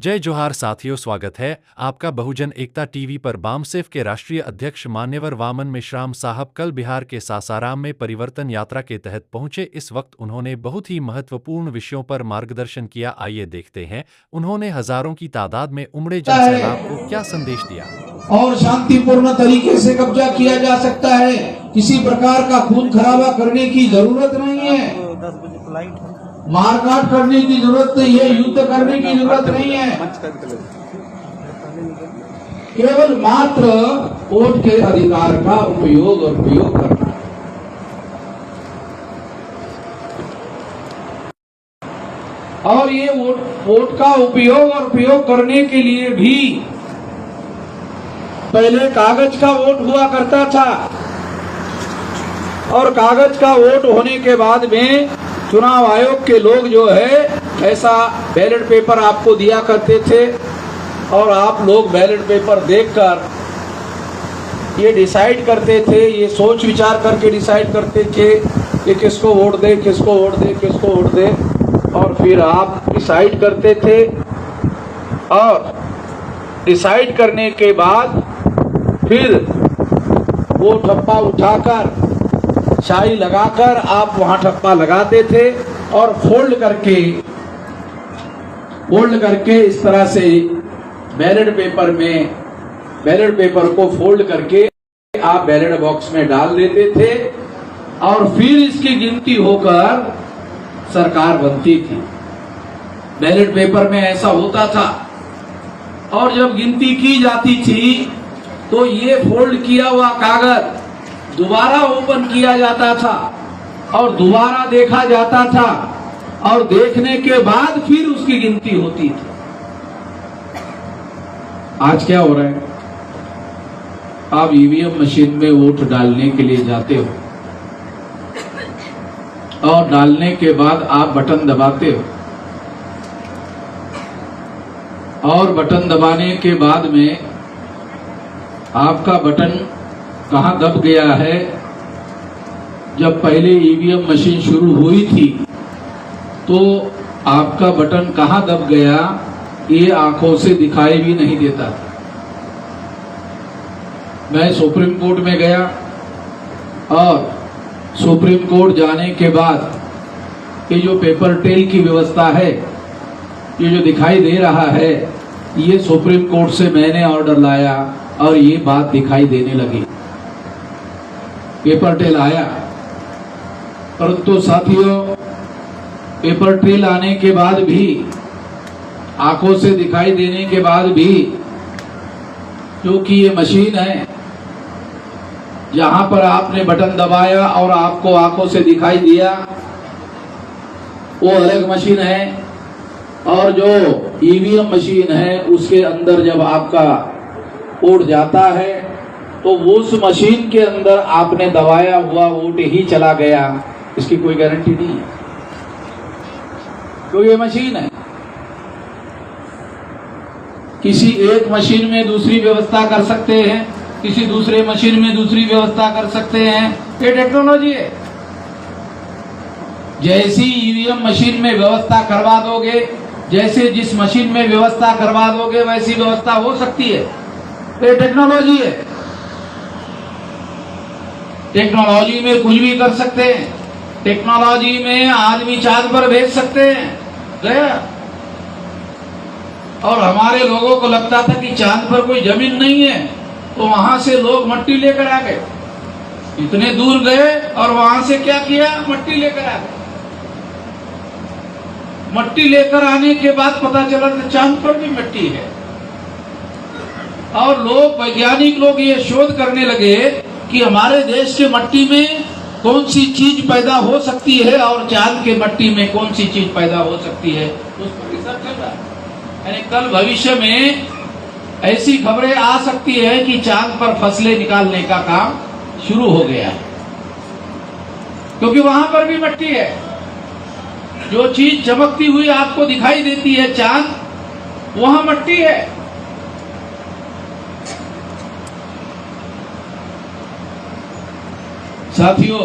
जय जोहार साथियों, स्वागत है आपका बहुजन एकता टीवी पर। बामसेफ के राष्ट्रीय अध्यक्ष मान्यवर वामन मेश्राम साहब कल बिहार के सासाराम में परिवर्तन यात्रा के तहत पहुंचे। इस वक्त उन्होंने बहुत ही महत्वपूर्ण विषयों पर मार्गदर्शन किया। आइए देखते हैं उन्होंने हजारों की तादाद में उमड़े जनसैलाब को क्या संदेश दिया। और शांतिपूर्ण तरीके से कब्जा किया जा सकता है, किसी प्रकार का खून खराबा करने की जरूरत नहीं है, मारकाट करने की जरूरत नहीं है, युद्ध करने की जरूरत नहीं है। केवल मात्र वोट के अधिकार का उपयोग और प्रयोग करना। और ये वोट का उपयोग और प्रयोग करने के लिए भी पहले कागज का वोट हुआ करता था, और कागज का वोट होने के बाद में चुनाव आयोग के लोग जो है ऐसा बैलेट पेपर आपको दिया करते थे, और आप लोग बैलेट पेपर देखकर ये डिसाइड करते थे, ये सोच विचार करके डिसाइड करते थे कि किसको वोट दे, किसको वोट दे, किसको वोट दे, और फिर आप डिसाइड करते थे। और डिसाइड करने के बाद फिर वो ठप्पा उठाकर शाई लगाकर आप वहां ठप्पा लगाते थे, और फोल्ड करके इस तरह से बैलेट पेपर को फोल्ड करके आप बैलेट बॉक्स में डाल देते थे, और फिर इसकी गिनती होकर सरकार बनती थी। बैलेट पेपर में ऐसा होता था। और जब गिनती की जाती थी तो ये फोल्ड किया हुआ कागज दोबारा ओपन किया जाता था, और दोबारा देखा जाता था, और देखने के बाद फिर उसकी गिनती होती थी। आज क्या हो रहा है? आप ईवीएम मशीन में वोट डालने के लिए जाते हो, और डालने के बाद आप बटन दबाते हो, और बटन दबाने के बाद में आपका बटन कहाँ दब गया है। जब पहले ईवीएम मशीन शुरू हुई थी तो आपका बटन कहाँ दब गया ये आंखों से दिखाई भी नहीं देता था। मैं सुप्रीम कोर्ट में गया, और सुप्रीम कोर्ट जाने के बाद ये जो पेपर ट्रेल की व्यवस्था है, ये जो दिखाई दे रहा है, ये सुप्रीम कोर्ट से मैंने ऑर्डर लाया, और ये बात दिखाई देने लगी। पेपर ट्रेल आया, परंतु साथियों पेपर ट्रेल आने के बाद भी, आंखों से दिखाई देने के बाद भी, क्योंकि ये मशीन है जहां पर आपने बटन दबाया और आपको आंखों से दिखाई दिया, वो अलग मशीन है, और जो ईवीएम मशीन है उसके अंदर जब आपका वोट जाता है तो उस मशीन के अंदर आपने दबाया हुआ वोट ही चला गया, इसकी कोई गारंटी नहीं है, क्योंकि ये मशीन है। किसी एक मशीन में दूसरी व्यवस्था कर सकते हैं, किसी दूसरे मशीन में दूसरी व्यवस्था कर सकते हैं, ये टेक्नोलॉजी है। जैसी ईवीएम मशीन में व्यवस्था करवा दोगे, जैसे जिस मशीन में व्यवस्था करवा दोगे वैसी व्यवस्था हो सकती है, ये टेक्नोलॉजी है। टेक्नोलॉजी में कुछ भी कर सकते हैं। टेक्नोलॉजी में आदमी चांद पर भेज सकते हैं, गया। और हमारे लोगों को लगता था कि चांद पर कोई जमीन नहीं है, तो वहां से लोग मिट्टी लेकर आ गए, इतने दूर गए और वहां से क्या किया, मिट्टी लेकर आ गए। मिट्टी लेकर आने के बाद पता चला कि चांद पर भी मिट्टी है, और लोग, वैज्ञानिक लोग ये शोध करने लगे कि हमारे देश के मिट्टी में कौन सी चीज पैदा हो सकती है, और चांद के मिट्टी में कौन सी चीज पैदा हो सकती है, उस पर रिसर्च चल रहा है। यानी कल भविष्य में ऐसी खबरें आ सकती है कि चांद पर फसलें निकालने का काम शुरू हो गया है, क्योंकि वहां पर भी मिट्टी है। जो चीज चमकती हुई आपको दिखाई देती है चांद, वहां मिट्टी है। साथियों,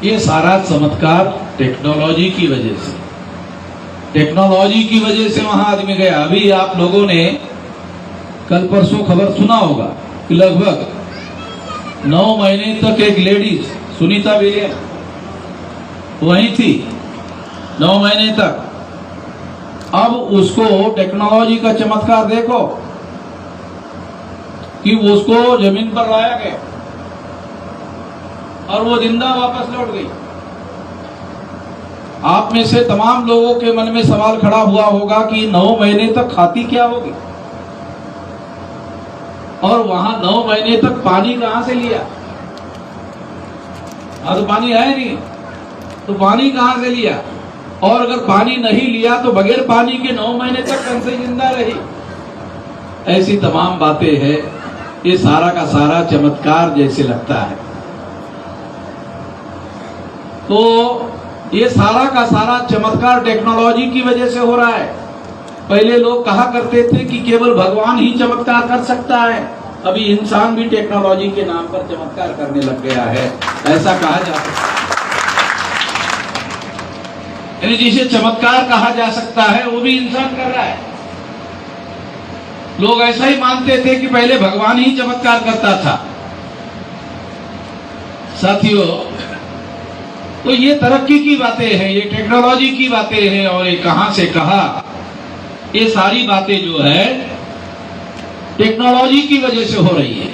ये सारा चमत्कार टेक्नोलॉजी की वजह से। टेक्नोलॉजी की वजह से वहां आदमी गया। अभी आप लोगों ने कल परसों खबर सुना होगा कि लगभग 9 महीने तक एक लेडीज सुनीता विलियम वहीं थी 9 महीने तक। अब उसको टेक्नोलॉजी का चमत्कार देखो कि उसको जमीन पर लाया गया और वो जिंदा वापस लौट गई। आप में से तमाम लोगों के मन में सवाल खड़ा हुआ होगा कि 9 महीने तक खाती क्या होगी और वहां 9 महीने तक पानी कहां से लिया? तो पानी है नहीं, तो पानी कहां से लिया? और अगर पानी नहीं लिया तो बगैर पानी के 9 महीने तक कैसे जिंदा रही? ऐसी तमाम बातें हैं। ये सारा का सारा चमत्कार जैसे लगता है। तो ये सारा का सारा चमत्कार टेक्नोलॉजी की वजह से हो रहा है। पहले लोग कहा करते थे कि केवल भगवान ही चमत्कार कर सकता है, अभी इंसान भी टेक्नोलॉजी के नाम पर चमत्कार करने लग गया है, ऐसा कहा जाता है। यानी जिसे चमत्कार कहा जा सकता है वो भी इंसान कर रहा है। लोग ऐसा ही मानते थे कि पहले भगवान ही चमत्कार करता था। साथियों, तो ये तरक्की की बातें हैं, ये टेक्नोलॉजी की बातें हैं और ये कहां से कहा, ये सारी बातें जो है टेक्नोलॉजी की वजह से हो रही है।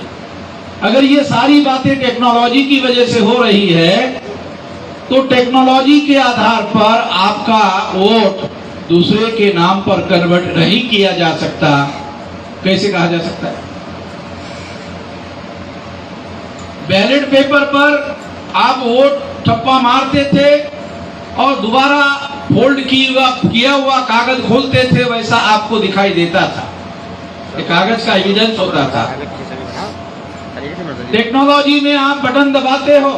अगर ये सारी बातें टेक्नोलॉजी की वजह से हो रही है तो टेक्नोलॉजी के आधार पर आपका वोट दूसरे के नाम पर कन्वर्ट नहीं किया जा सकता। कैसे कहा जा सकता है? बैलेट पेपर पर आप वोट ठप्पा मारते थे और दोबारा फोल्ड किया हुआ कागज खोलते थे, वैसा आपको दिखाई देता था, कागज का एविडेंस होता था। टेक्नोलॉजी में आप बटन दबाते हो,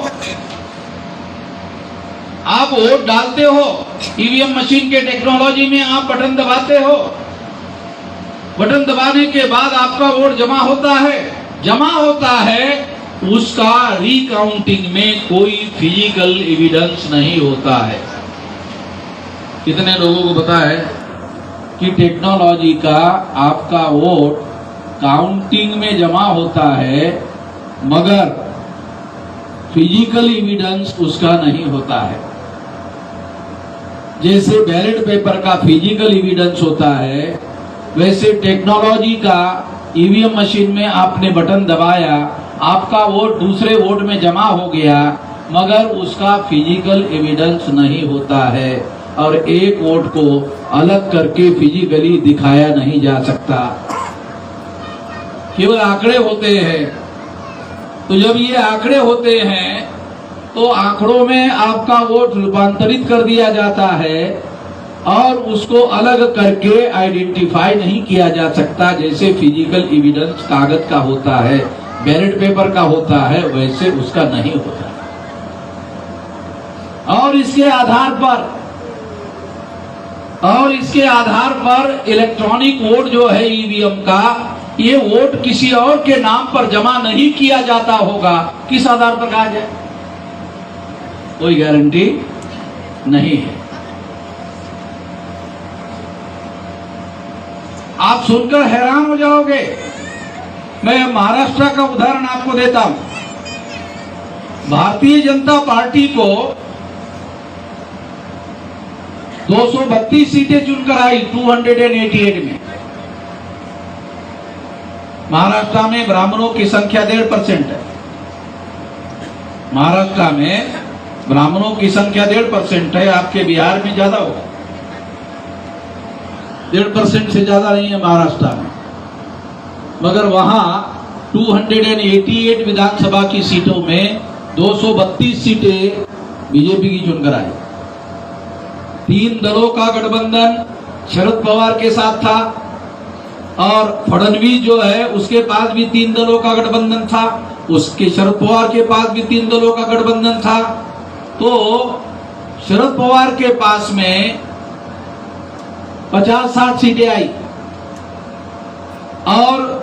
आप वोट डालते हो, ईवीएम मशीन के टेक्नोलॉजी में आप बटन दबाते हो, बटन दबाने के बाद आपका वोट जमा होता है, उसका रिकाउंटिंग में कोई फिजिकल एविडेंस नहीं होता है। कितने लोगों को पता है कि टेक्नोलॉजी का आपका वोट काउंटिंग में जमा होता है मगर फिजिकल एविडेंस उसका नहीं होता है। जैसे बैलेट पेपर का फिजिकल एविडेंस होता है, वैसे टेक्नोलॉजी का ईवीएम मशीन में आपने बटन दबाया, आपका वोट दूसरे वोट में जमा हो गया मगर उसका फिजिकल एविडेंस नहीं होता है और एक वोट को अलग करके फिजिकली दिखाया नहीं जा सकता, केवल आंकड़े होते हैं। तो जब ये आंकड़े होते हैं तो आंकड़ों में आपका वोट रूपांतरित कर दिया जाता है और उसको अलग करके आइडेंटिफाई नहीं किया जा सकता। जैसे फिजिकल एविडेंस कागज का होता है, बैलेट पेपर का होता है, वैसे उसका नहीं होता। और इसके आधार पर इलेक्ट्रॉनिक वोट जो है ईवीएम का, ये वोट किसी और के नाम पर जमा नहीं किया जाता होगा। किस आधार पर कहा जाए? कोई गारंटी नहीं है। आप सुनकर हैरान हो जाओगे। मैं महाराष्ट्र का उदाहरण आपको देता हूं। भारतीय जनता पार्टी को 232 सीटें चुनकर आई 288 में। महाराष्ट्र में ब्राह्मणों की संख्या 1.5% है। महाराष्ट्र में ब्राह्मणों की संख्या 1.5% है, आपके बिहार में ज्यादा होगा। 1.5% से ज्यादा नहीं है महाराष्ट्र में, मगर वहां 288 विधानसभा की सीटों में 232 सीटें बीजेपी की चुनकर आई। 3 दलों का गठबंधन शरद पवार के साथ था और फडणवीस जो है उसके पास भी 3 दलों का गठबंधन था, उसके शरद पवार के पास भी 3 दलों का गठबंधन था। तो शरद पवार के पास में 50-60 सीटें आई और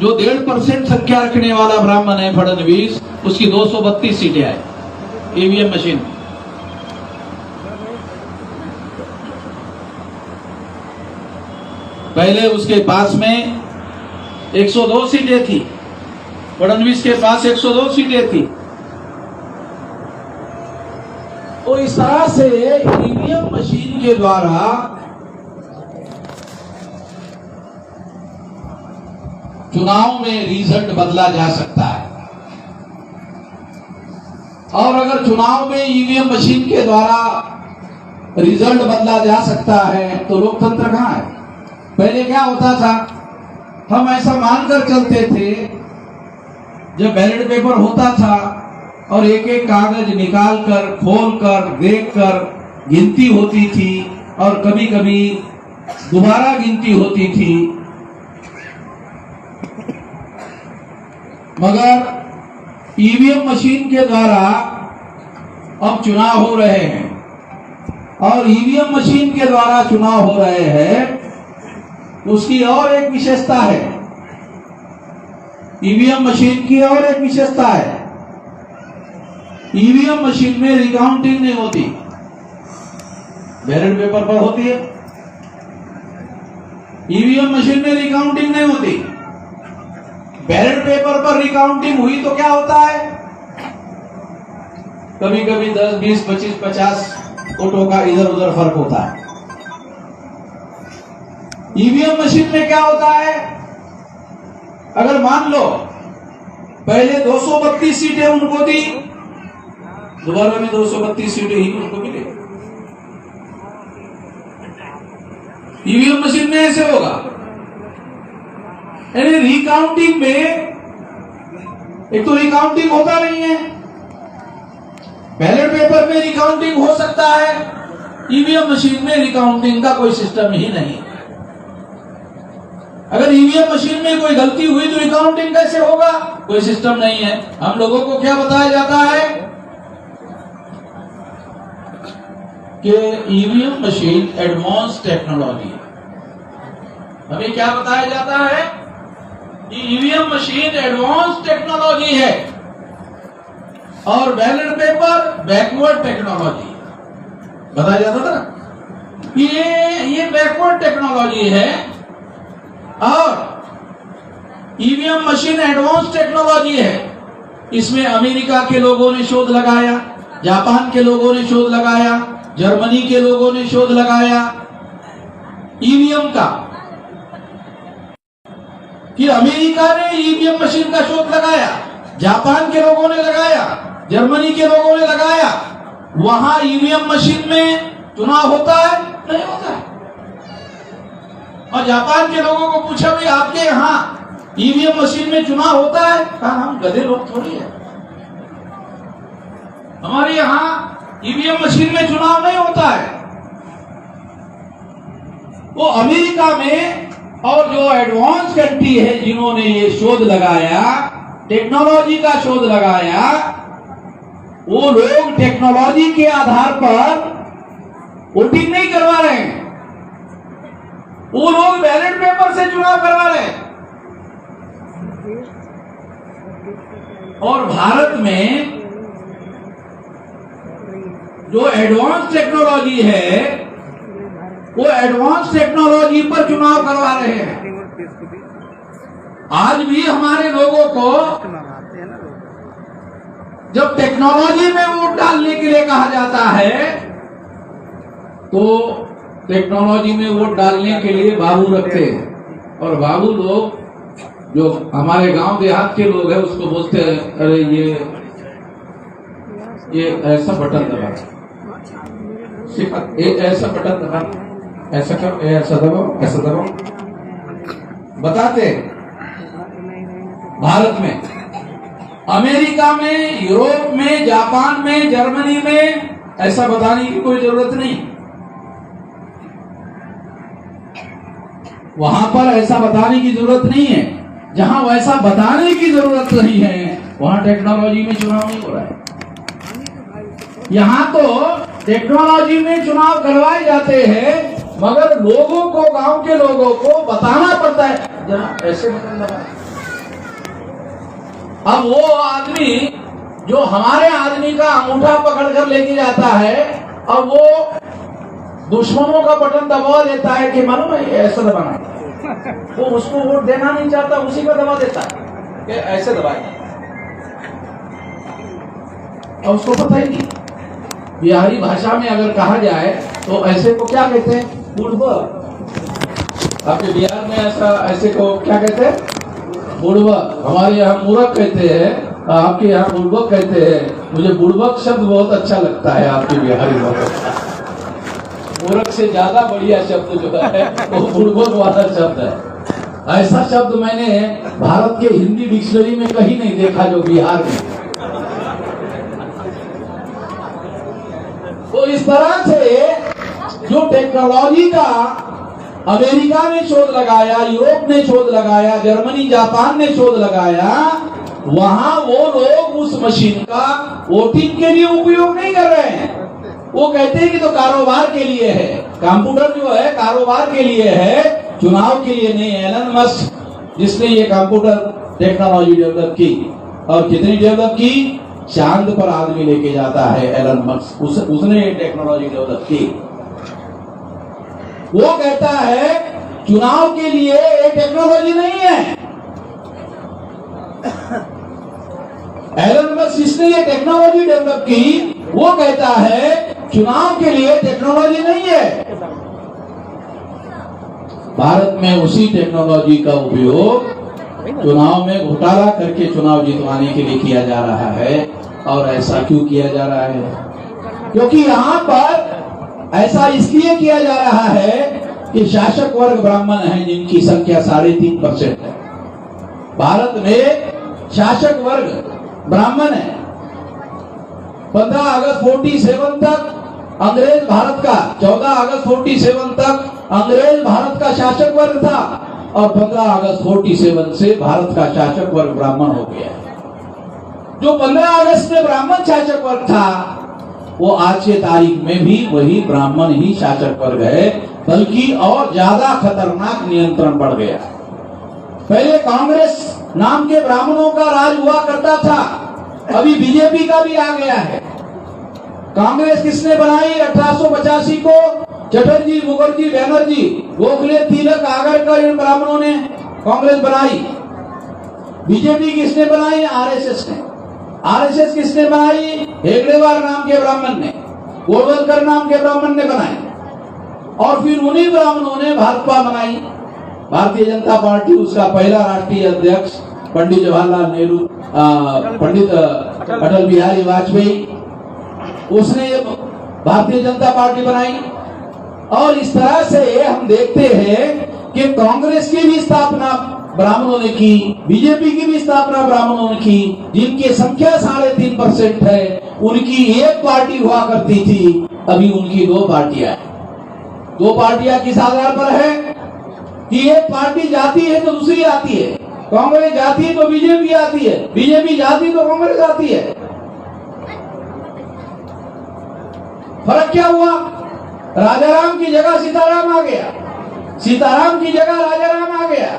जो 1.5% संख्या रखने वाला ब्राह्मण है फडणवीस, उसकी 232 सीटें आई ईवीएम मशीन में। पहले उसके पास में 102 सीटें थी, फडणवीस के पास 102 सीटें थी। तो इस तरह से ईवीएम मशीन के द्वारा चुनाव में रिजल्ट बदला जा सकता है। और अगर चुनाव में ईवीएम मशीन के द्वारा रिजल्ट बदला जा सकता है तो लोकतंत्र कहां है? पहले क्या होता था, हम ऐसा मानकर चलते थे, जब बैलेट पेपर होता था और एक एक कागज निकालकर, खोलकर, देखकर गिनती होती थी और कभी कभी दोबारा गिनती होती थी, मगर ईवीएम मशीन के द्वारा अब चुनाव हो रहे हैं। और ईवीएम मशीन के द्वारा चुनाव हो रहे हैं, उसकी और एक विशेषता है। ईवीएम मशीन की और एक विशेषता है, ईवीएम मशीन में रिकाउंटिंग नहीं होती, बैलेट पेपर पर होती है। ईवीएम मशीन में रिकाउंटिंग नहीं होती। बैलेट पेपर पर रिकाउंटिंग हुई तो क्या होता है, कभी कभी 10, 20, 25, 50 वोटों का इधर उधर फर्क होता है। ईवीएम मशीन में क्या होता है, अगर मान लो पहले 232 सीटें उनको दी, दोबारा में 232 सीटें ही उनको मिले। ईवीएम मशीन में ऐसे होगा, यानी रिकाउंटिंग में एक तो रिकाउंटिंग होता नहीं है। बैलेट पेपर में रिकाउंटिंग हो सकता है, ईवीएम मशीन में रिकाउंटिंग का कोई सिस्टम ही नहीं। अगर ईवीएम मशीन में कोई गलती हुई तो रिकाउंटिंग कैसे होगा, कोई सिस्टम नहीं है। हम लोगों को क्या बताया जाता है कि ईवीएम मशीन एडवांस टेक्नोलॉजी है। हमें क्या बताया जाता है कि ईवीएम मशीन एडवांस टेक्नोलॉजी है और बैलेट पेपर बैकवर्ड टेक्नोलॉजी। बताया जाता था ना, ये बैकवर्ड टेक्नोलॉजी है और ईवीएम मशीन एडवांस टेक्नोलॉजी है। इसमें अमेरिका के लोगों ने शोध लगाया, जापान के लोगों ने शोध लगाया, जर्मनी के लोगों ने शोध लगाया ईवीएम का, कि अमेरिका ने ईवीएम मशीन का शोध लगाया, जापान के लोगों ने लगाया, जर्मनी के लोगों ने लगाया। वहां ईवीएम मशीन में चुनाव होता है? नहीं होता है। और जापान के लोगों को पूछा, भाई आपके यहाँ ईवीएम मशीन में चुनाव होता है? कहा हम गधे लोग थोड़ी है, हमारे यहाँ ईवीएम मशीन में चुनाव नहीं होता है। वो अमेरिका में और जो एडवांस कंट्री है जिन्होंने ये शोध लगाया, टेक्नोलॉजी का शोध लगाया, वो लोग टेक्नोलॉजी के आधार पर वोटिंग नहीं करवा रहे हैं, वो लोग बैलेट पेपर से चुनाव करवा रहे हैं। और भारत में जो एडवांस टेक्नोलॉजी है, वो एडवांस टेक्नोलॉजी पर चुनाव करवा रहे हैं। आज भी हमारे लोगों को जब टेक्नोलॉजी में वोट डालने के लिए कहा जाता है, तो टेक्नोलॉजी में वोट डालने के लिए बाबू रखते हैं। और बाबू लोग जो हमारे गांव देहात के लोग हैं उसको बोलते हैं, अरे ये ऐसा बटन दबा, ऐसा बटन दबा, ऐसा करो, ऐसा दबाओ, ऐसा दबाओ, बताते। भारत में, अमेरिका में, यूरोप में, जापान में, जर्मनी में ऐसा बताने की कोई जरूरत नहीं। वहां पर ऐसा बताने की जरूरत नहीं है। जहां वैसा बताने की जरूरत नहीं है, वहां टेक्नोलॉजी में चुनाव नहीं हो रहा है। यहां तो टेक्नोलॉजी में चुनाव करवाए जाते हैं, मगर लोगों को, गांव के लोगों को बताना पड़ता है जहां ऐसे बटन दबा। अब वो आदमी जो हमारे आदमी का अंगूठा पकड़ कर लेके जाता है, अब वो दुश्मनों का बटन दबा देता है कि मालूम है ऐसा दबाना। वो उसको वोट देना नहीं चाहता, उसी का दबा देता है कि ऐसे दबाएगा। और उसको पता ही नहीं। बिहारी भाषा में अगर कहा जाए तो ऐसे को क्या कहते हैं? बुड़बक। आपके बिहार में ऐसे को क्या कहते हैं? बुड़बक। हमारे यहाँ मूर्ख कहते हैं, आपके यहाँ बुड़बक कहते हैं। मुझे बुड़बक शब्द बहुत अच्छा लगता है आपके बिहारी भाषा। मूर्ख से ज्यादा बढ़िया शब्द जो है वो बुड़बक वाला शब्द है। ऐसा शब्द मैंने भारत के हिंदी डिक्शनरी में कहीं नहीं देखा जो बिहार में। तो इस तरह से जो टेक्नोलॉजी का अमेरिका ने शोध लगाया, यूरोप ने शोध लगाया, जर्मनी जापान ने शोध लगाया, वहां वो लोग उस मशीन का वोटिंग के लिए उपयोग नहीं कर रहे हैं। वो कहते हैं कि तो कारोबार के लिए है। कंप्यूटर जो है कारोबार के लिए है, चुनाव के लिए नहीं। एलन मस्क जिसने ये कंप्यूटर टेक्नोलॉजी डेवलप की, और कितनी डेवलप की? चांद पर आदमी लेके जाता है एलन मस्क, उसने ये टेक्नोलॉजी डेवलप की। वो कहता है चुनाव के लिए ये टेक्नोलॉजी नहीं है। एलन मस्क जिसने ये टेक्नोलॉजी डेवलप की, वो कहता है चुनाव के लिए टेक्नोलॉजी नहीं है। भारत में उसी टेक्नोलॉजी का उपयोग चुनाव में घोटाला करके चुनाव जितवाने के लिए किया जा रहा है। और ऐसा क्यों किया जा रहा है? क्योंकि यहाँ पर ऐसा इसलिए किया जा रहा है कि शासक वर्ग ब्राह्मण हैं, जिनकी संख्या 3.5% है। भारत में शासक वर्ग ब्राह्मण है। 15 अगस्त 47 तक अंग्रेज भारत का, 14 अगस्त 47 तक अंग्रेज भारत का शासक वर्ग था, और 15 अगस्त 47 से भारत का शासक वर्ग ब्राह्मण हो गया। जो 15 अगस्त में ब्राह्मण शासक वर्ग था, वो आज के तारीख में भी वही ब्राह्मण ही शासक वर्ग है, बल्कि और ज्यादा खतरनाक नियंत्रण बढ़ गया। पहले कांग्रेस नाम के ब्राह्मणों का राज हुआ करता था, अभी बीजेपी का भी आ गया है। कांग्रेस किसने बनाई? 1885 को चटर्जी, मुखर्जी, बैनर्जी, गोखले, तिलक, आगरकर, इन ब्राह्मणों ने कांग्रेस बनाई। बीजेपी किसने बनाई? आरएसएस ने। आरएसएस किसने बनाई? हेगड़ेवार नाम के ब्राह्मण ने, गोलवलकर नाम के ब्राह्मण ने बनाई। और फिर उन्हीं ब्राह्मणों ने भाजपा बनाई, भारतीय जनता पार्टी। उसका पहला राष्ट्रीय अध्यक्ष पंडित जवाहरलाल नेहरू, पंडित अटल बिहारी वाजपेयी, उसने भारतीय जनता पार्टी बनाई। और इस तरह से हम देखते हैं कि कांग्रेस की भी स्थापना ब्राह्मणों ने की, बीजेपी की भी स्थापना ब्राह्मणों ने की, जिनकी संख्या 3.5% है। उनकी एक पार्टी हुआ करती थी, अभी उनकी 2 पार्टियां हैं। 2 पार्टियां किस आधार पर है? कि एक पार्टी जाती है तो दूसरी आती है। कांग्रेस जाती है तो बीजेपी आती है, बीजेपी जाती तो कांग्रेस आती है। फर्क क्या हुआ? राजाराम की जगह सीताराम आ गया, सीताराम की जगह राजाराम आ गया।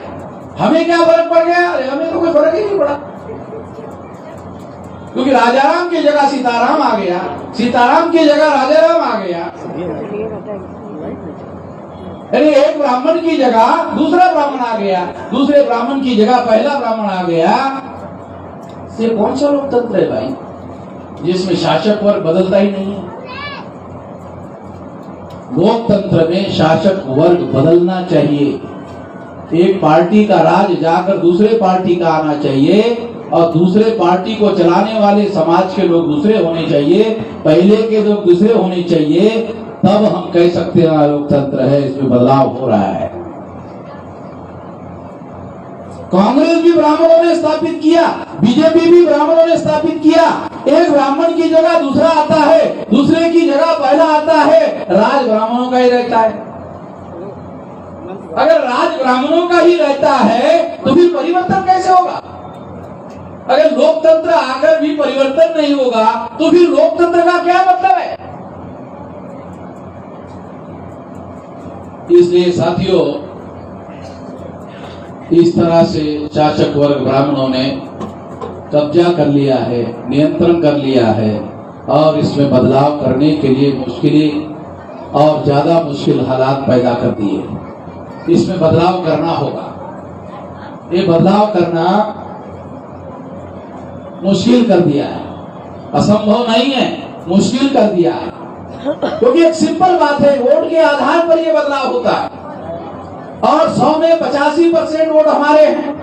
हमें क्या फर्क पड़ गया? अरे हमें तो कोई फर्क ही नहीं पड़ा, क्योंकि राजाराम की जगह सीताराम आ गया, सीताराम की जगह राजाराम आ गया। यानी एक ब्राह्मण की जगह दूसरा ब्राह्मण आ गया, दूसरे ब्राह्मण की जगह पहला ब्राह्मण आ गया। ये कौन सा लोकतंत्र है भाई, जिसमें शासक वर्ग बदलता ही नहीं है? लोकतंत्र में शासक वर्ग बदलना चाहिए। एक पार्टी का राज जाकर दूसरे पार्टी का आना चाहिए, और दूसरे पार्टी को चलाने वाले समाज के लोग दूसरे होने चाहिए, पहले के लोग दूसरे होने चाहिए। तब हम कह सकते हैं लोकतंत्र है, इसमें बदलाव हो रहा है। कांग्रेस भी ब्राह्मणों ने स्थापित किया, बीजेपी भी ब्राह्मणों ने स्थापित किया। एक ब्राह्मण की जगह दूसरा आता है, दूसरे की जगह पहला आता है, राज ब्राह्मणों का ही रहता है। अगर राज ब्राह्मणों का ही रहता है तो फिर परिवर्तन कैसे होगा? अगर लोकतंत्र आकर भी परिवर्तन नहीं होगा तो फिर लोकतंत्र का क्या मतलब है? इसलिए साथियों, इस तरह से शासक वर्ग ब्राह्मणों ने कब्जा कर लिया है, नियंत्रण कर लिया है, और इसमें बदलाव करने के लिए मुश्किलें और ज्यादा मुश्किल हालात पैदा कर दिए। इसमें बदलाव करना होगा। ये बदलाव करना मुश्किल कर दिया है, असंभव नहीं है, मुश्किल कर दिया है। क्योंकि एक सिंपल बात है, वोट के आधार पर ये बदलाव होता है और 100 में 85% वोट हमारे हैं।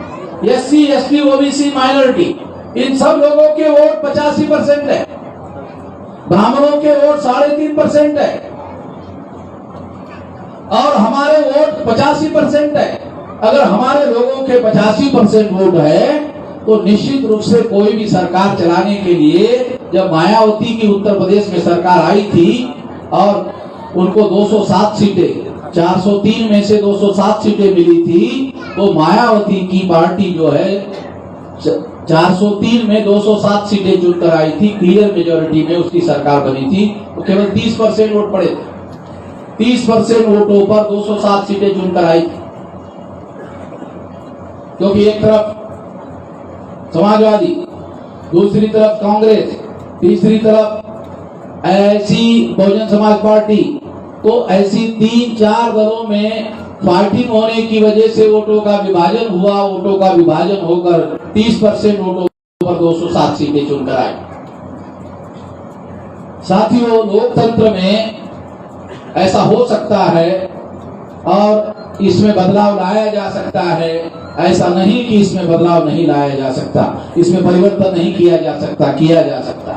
SC, ST, OBC, माइनॉरिटी, इन सब लोगों के वोट 85% है। ब्राह्मणों के वोट 3.5% है और हमारे वोट 85% है। अगर हमारे लोगों के 85% वोट है तो निश्चित रूप से कोई भी सरकार चलाने के लिए, जब मायावती की उत्तर प्रदेश में सरकार आई थी और उनको 207 सीटें, 403 में से 207 सीटें मिली थी, तो मायावती की पार्टी जो है 403 में 207 सीटें चुनकर आई थी, क्लियर मेजोरिटी में उसकी सरकार बनी थी। तो केवल 30% वोट पड़े थे, 30% वोटों पर 207 सीटें चुनकर आई थी। क्योंकि एक तरफ समाजवादी, दूसरी तरफ कांग्रेस, तीसरी तरफ ऐसी बहुजन समाज पार्टी, तो ऐसी 3-4 दलों में फाइटिंग होने की वजह से वोटों का विभाजन हुआ। वोटों का विभाजन होकर 30% वोटों पर 207 सीटें चुनकर आई। साथियों, लोकतंत्र में ऐसा हो सकता है और इसमें बदलाव लाया जा सकता है। ऐसा नहीं कि इसमें बदलाव नहीं लाया जा सकता, इसमें परिवर्तन नहीं किया जा सकता, किया जा सकता।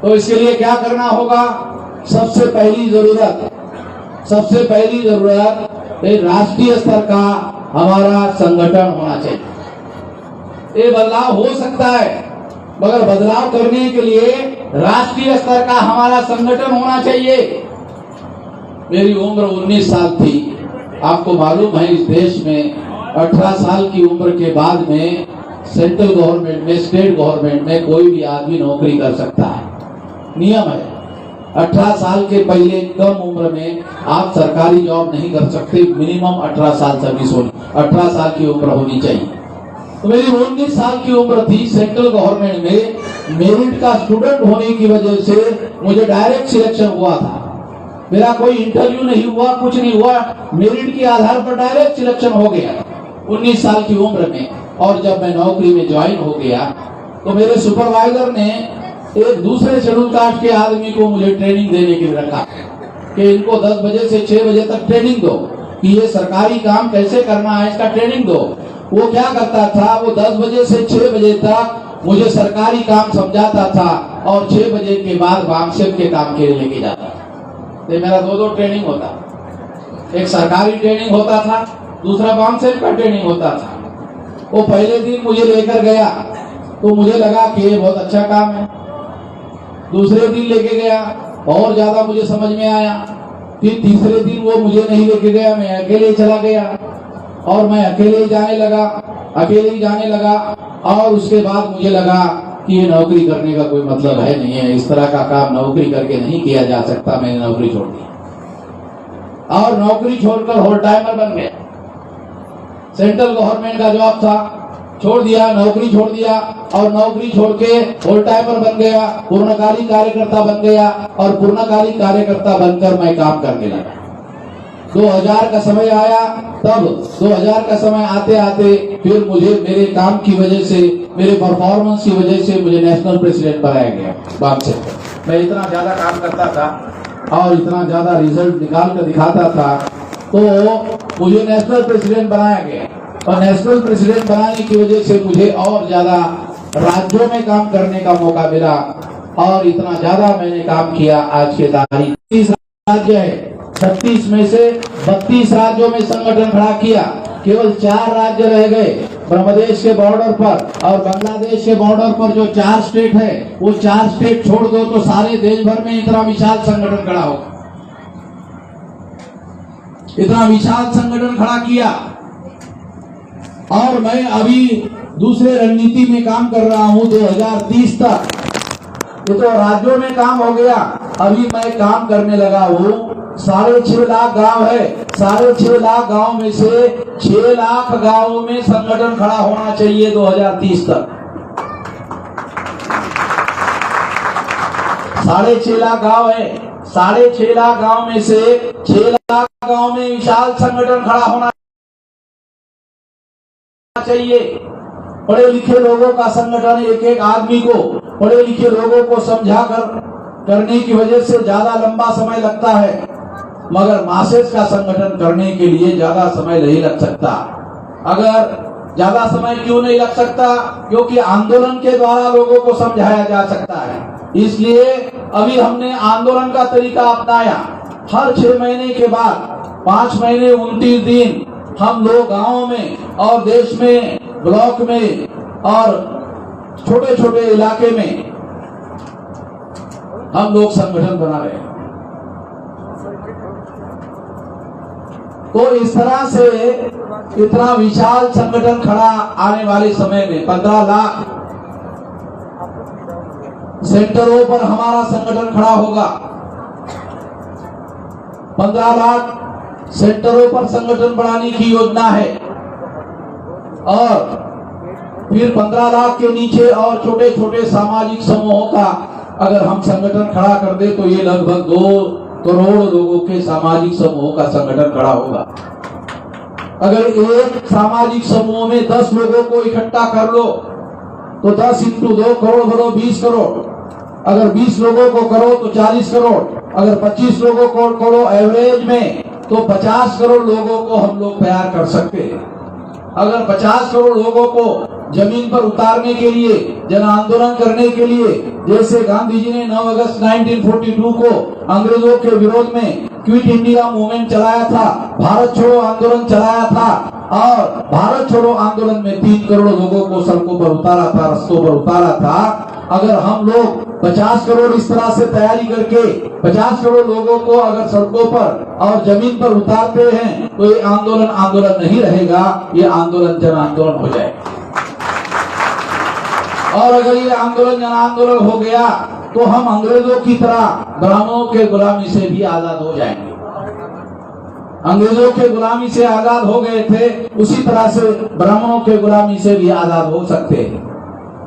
तो इसके लिए क्या करना होगा? सबसे पहली जरूरत राष्ट्रीय स्तर का हमारा संगठन होना चाहिए। ये बदलाव हो सकता है, मगर बदलाव करने के लिए राष्ट्रीय स्तर का हमारा संगठन होना चाहिए। मेरी उम्र 19 साल थी। आपको मालूम है, इस देश में 18 साल की उम्र के बाद में सेंट्रल गवर्नमेंट में, स्टेट गवर्नमेंट में कोई भी आदमी नौकरी कर सकता है, नियम है। 18 साल के पहले कम उम्र में आप सरकारी जॉब नहीं कर सकते, मिनिमम 18 साल सर्विस होनी, 18 साल की उम्र होनी चाहिए। तो मेरी 19 साल की उम्र थी। सेंट्रल गवर्नमेंट में मेरिट का स्टूडेंट होने की वजह से मुझे डायरेक्ट सिलेक्शन हुआ था। मेरा कोई इंटरव्यू नहीं हुआ, कुछ नहीं हुआ, मेरिट के आधार पर डायरेक्ट सिलेक्शन हो गया 19 साल की उम्र में। और जब मैं नौकरी में ज्वाइन हो गया तो मेरे सुपरवाइजर ने एक दूसरे शेड्यूल कास्ट के आदमी को मुझे ट्रेनिंग देने के लिए रखा कि इनको 10 बजे से 6 बजे तक ट्रेनिंग दो कि ये सरकारी काम कैसे करना है, इसका ट्रेनिंग दो। वो क्या करता था, वो 10 बजे से 6 बजे तक मुझे सरकारी काम समझाता था और 6 बजे के बाद वामसेप के काम के लिए लेके जाता था। तो मेरा 2 ट्रेनिंग होता, एक सरकारी ट्रेनिंग होता था, दूसरा वामसेप का ट्रेनिंग होता था। वो पहले दिन मुझे लेकर गया तो मुझे लगा कि ये बहुत अच्छा काम है। दूसरे दिन लेके गया और ज्यादा मुझे समझ में आया। फिर तीसरे दिन वो मुझे नहीं लेके गया, मैं अकेले चला गया और मैं अकेले ही जाने लगा। और उसके बाद मुझे लगा कि ये नौकरी करने का कोई मतलब है नहीं है, इस तरह का काम नौकरी करके नहीं किया जा सकता। मैंने नौकरी छोड़ दी और नौकरी छोड़कर होल टाइमर बन गया। सेंट्रल गवर्नमेंट का जॉब था, छोड़ दिया, नौकरी छोड़ दिया और नौकरी छोड़ के होल टाइमर बन गया, पूर्णकालिक कार्यकर्ता बन गया और पूर्णकालिक कार्यकर्ता बनकर मैं काम करने लगा। 2000 का समय आया, तब 2000 का समय आते आते फिर मुझे मेरे काम की वजह से, मेरे परफॉर्मेंस की वजह से मुझे नेशनल प्रेसिडेंट बनाया गया। बात से मैं इतना ज्यादा काम करता था और इतना ज्यादा रिजल्ट निकाल कर दिखाता था, तो मुझे नेशनल प्रेसिडेंट बनाया गया। और नेशनल प्रेसिडेंट बनाने की वजह से मुझे और ज्यादा राज्यों में काम करने का मौका मिला और इतना ज्यादा मैंने काम किया। आज के तारीख 30 राज्य है, 36 में से 32 राज्यों में संगठन खड़ा किया। केवल 4 राज्य रह गए, ब्रह्मदेश के बॉर्डर पर और बांग्लादेश के बॉर्डर पर जो 4 स्टेट है, वो 4 स्टेट छोड़ दो तो सारे देश भर में इतना विशाल संगठन खड़ा होगा। इतना विशाल संगठन खड़ा किया और मैं अभी दूसरे रणनीति में काम कर रहा हूं 2030 तक। ये तो राज्यों में काम हो गया, अभी मैं काम करने लगा हूं 6.5 लाख गांव है, 6.5 लाख गांव में से 6 लाख गांवों में संगठन खड़ा होना चाहिए 2030 तक। 6.5 लाख गांव है, 6.5 लाख गांव में से 6 लाख गांव में विशाल संगठन खड़ा होना चाहिए। पढ़े लिखे लोगों का संगठन, एक एक आदमी को, पढ़े लिखे लोगों को समझा करने की वजह से ज्यादा लंबा समय लगता है, मगर मासेस का संगठन करने के लिए ज्यादा समय नहीं लग सकता। अगर ज्यादा समय क्यों नहीं लग सकता? क्योंकि आंदोलन के द्वारा लोगों को समझाया जा सकता है। इसलिए अभी हमने आंदोलन का तरीका अपनाया। हर 6 महीने के बाद 5 महीने 29 दिन हम लोग गांवों में और देश में, ब्लॉक में और छोटे छोटे इलाके में हम लोग संगठन बना रहे हैं। तो इस तरह से इतना विशाल संगठन खड़ा आने वाले समय में 15 लाख सेंटरों पर हमारा संगठन खड़ा होगा। 15 लाख सेंटरों पर संगठन बढ़ाने की योजना है और फिर 15 लाख के नीचे और छोटे छोटे सामाजिक समूहों का अगर हम संगठन खड़ा कर दे तो ये लगभग 2 करोड़ लोगों के सामाजिक समूहों का संगठन खड़ा होगा। अगर एक सामाजिक समूह में 10 लोगों को इकट्ठा कर लो तो 10 × 2 करोड़ भरो 20 करोड़। अगर 20 लोगों को करो तो 40 करोड़। अगर 25 लोगों को करो एवरेज में तो 50 करोड़ लोगों को हम लोग तैयार कर सकते हैं। अगर 50 करोड़ लोगों को जमीन पर उतारने के लिए, जन आंदोलन करने के लिए, जैसे गांधी जी ने 9 अगस्त 1942 को अंग्रेजों के विरोध में क्विट इंडिया मूवमेंट चलाया था, भारत छोड़ो आंदोलन चलाया था और भारत छोड़ो आंदोलन में 3 करोड़ लोगों को सड़कों पर उतारा था, रस्तों पर उतारा था। अगर हम लोग 50 करोड़ इस तरह से तैयारी करके 50 करोड़ लोगों को अगर सड़कों पर और जमीन पर उतारते हैं तो ये आंदोलन नहीं रहेगा, ये आंदोलन जन आंदोलन हो जाएगा। और अगर ये आंदोलन जन आंदोलन हो गया तो हम अंग्रेजों की तरह ब्राह्मणों के गुलामी से भी आजाद हो जाएंगे। अंग्रेजों के गुलामी से आजाद हो गए थे, उसी तरह से ब्राह्मणों के गुलामी से भी आजाद हो सकते हैं।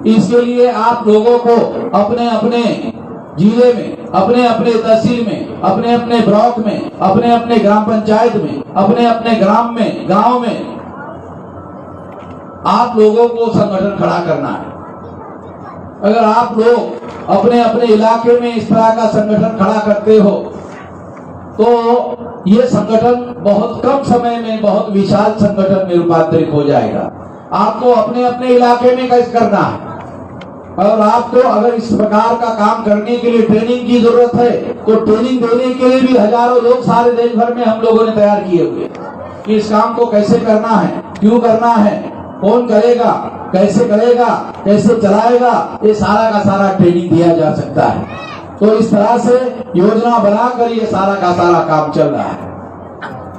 इसके लिए आप लोगों को अपने अपने जिले में, अपने अपने तहसील में, अपने अपने ब्लॉक में, अपने अपने ग्राम पंचायत में, अपने अपने ग्राम में, गांव में आप लोगों को संगठन खड़ा करना है। अगर आप लोग अपने अपने इलाके में इस तरह का संगठन खड़ा करते हो तो ये संगठन बहुत कम समय में बहुत विशाल संगठन में रूपांतरित हो जाएगा। आपको अपने अपने इलाके में कैसे करना है और आपको अगर इस प्रकार का काम करने के लिए ट्रेनिंग की जरूरत है तो ट्रेनिंग देने के लिए भी हजारों लोग सारे देश भर में हम लोगों ने तैयार किए हुए कि इस काम को कैसे करना है, क्यों करना है, कौन करेगा, कैसे करेगा, कैसे चलाएगा, ये सारा का सारा ट्रेनिंग दिया जा सकता है। तो इस तरह से योजना बनाकर ये सारा का सारा काम चल रहा है।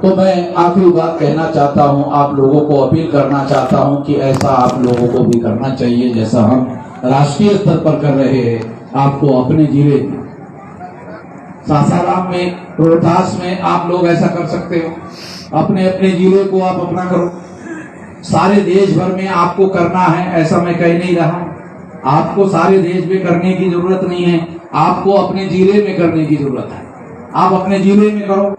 तो मैं आखिरी बात कहना चाहता हूँ, आप लोगों को अपील करना चाहता हूँ कि ऐसा आप लोगों को भी करना चाहिए जैसा हम राष्ट्रीय स्तर पर कर रहे हैं। आपको अपने जिले सासाराम में, रोहतास में आप लोग ऐसा कर सकते हो। अपने अपने जिले को आप अपना करो। सारे देश भर में आपको करना है ऐसा मैं कह नहीं रहा। आपको सारे देश में करने की जरूरत नहीं है, आपको अपने जिले में करने की जरूरत है। आप अपने जिले में करो।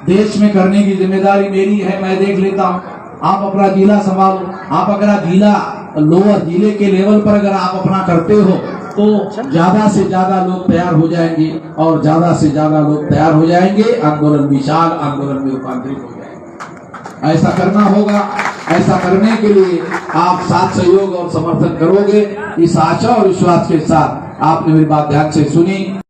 देश में करने की जिम्मेदारी मेरी है, मैं देख लेता हूँ। आप अपना जिला संभालो। आप अगर जिला लोअर जिले के लेवल पर अगर आप अपना करते हो तो ज्यादा से ज्यादा लोग तैयार हो जाएंगे और ज्यादा से ज्यादा लोग तैयार हो जाएंगे, आंदोलन विशाल आंदोलन में रूपांतरित हो जाएगा। ऐसा करना होगा। ऐसा करने के लिए आप साथ सहयोग और समर्थन करोगे, इस आशा और विश्वास के साथ आपने मेरी बात ध्यान से सुनी।